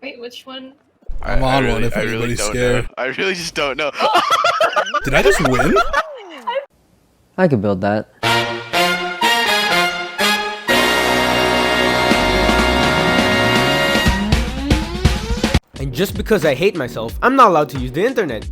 Wait, which one? I'm on one if I really anybody's don't scared. know. I really just don't know. Did I just win? I could build that. And just because I hate myself, I'm not allowed to use the internet.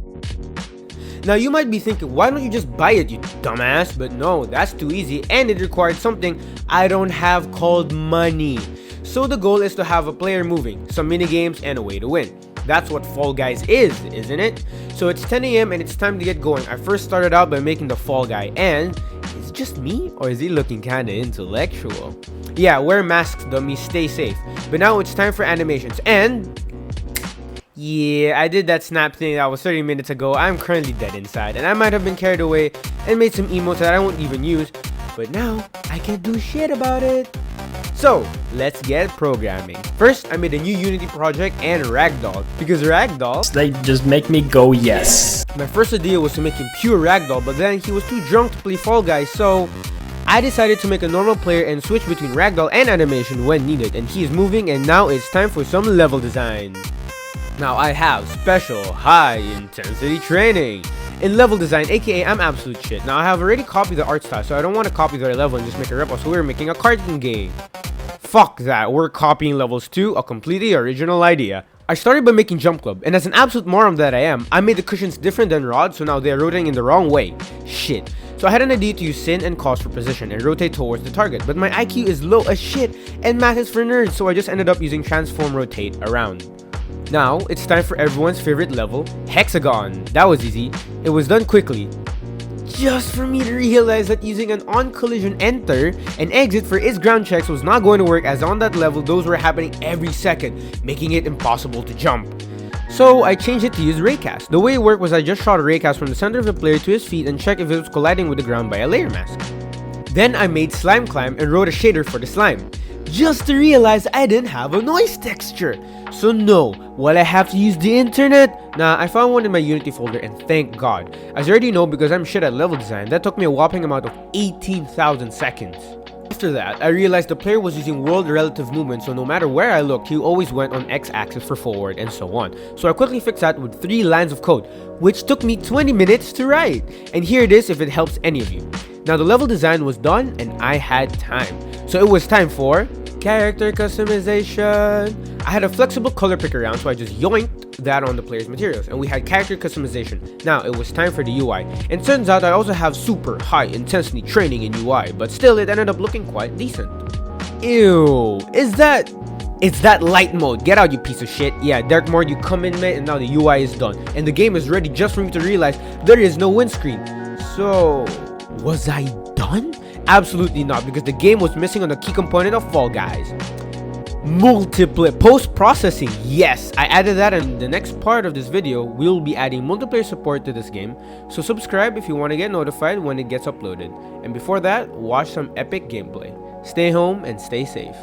Now you might be thinking, why don't you just buy it, you dumbass? But no, that's too easy, and it required something I don't have called money. So the goal is to have a player moving, some mini games, and a way to win. That's what Fall Guys is, isn't it? So it's 10 AM and it's time to get going. I first started out by making the Fall Guy, and is it just me, or is he looking kinda intellectual? Yeah, wear masks, dummies, stay safe. But now it's time for animations, and yeah, I did that snap thing that was 30 minutes ago. I'm currently dead inside, and I might have been carried away and made some emotes that I won't even use, but now I can't do shit about it. So, let's get programming. First, I made a new Unity project and Ragdoll, because Ragdoll, They just make me go yes. my first idea was to make him pure Ragdoll, but then he was too drunk to play Fall Guys, so I decided to make a normal player and switch between Ragdoll and animation when needed, and he is moving, and now it's time for some level design. Now I have special high intensity training in level design, aka I'm absolute shit. Now I have already copied the art style, so I don't want to copy their level and just make a rip off, so we're making a cartoon game. Fuck that, we're copying levels too, a completely original idea. I started by making Jump Club, and as an absolute moron that I am, I made the cushions different than rods, so now they're rotating in the wrong way. Shit. So I had an idea to use sin and cause for position and rotate towards the target, but my IQ is low as shit, and math is for nerds, so I just ended up using transform rotate around. Now, it's time for everyone's favorite level, Hexagon. That was easy. It was done quickly. Just for me to realize that using an on collision enter and exit for its ground checks was not going to work, as on that level those were happening every second, making it impossible to jump. So I changed it to use raycast. The way it worked was I just shot a raycast from the center of the player to his feet and checked if it was colliding with the ground by a layer mask. Then I made slime climb and wrote a shader for the slime, just to realize I didn't have a noise texture. So no, will I have to use the internet? Nah, I found one in my Unity folder, and thank God. As you already know, because I'm shit at level design, that took me a whopping amount of 18,000 seconds. After that, I realized the player was using world relative movement, so no matter where I looked, he always went on X-axis for forward and so on. So I quickly fixed that with 3 lines of code, which took me 20 minutes to write. And here it is if it helps any of you. Now the level design was done and I had time. So it was time for character customization. I had a flexible color pick around, so I just yoinked that on the player's materials, and we had character customization. Now it was time for the UI, and turns out I also have super high intensity training in UI, but still it ended up looking quite decent. Ew, it's that light mode. Get out, you piece of shit. Yeah, dark mode, you come in, man, and now the UI is done, and the game is ready just for me to realize there is no windscreen. So was I done? Absolutely not, because the game was missing on a key component of Fall Guys. Multiplayer post-processing. Yes, I added that, and in the next part of this video we'll be adding multiplayer support to this game, so subscribe if you want to get notified when it gets uploaded. And before that, watch some epic gameplay. Stay home and stay safe.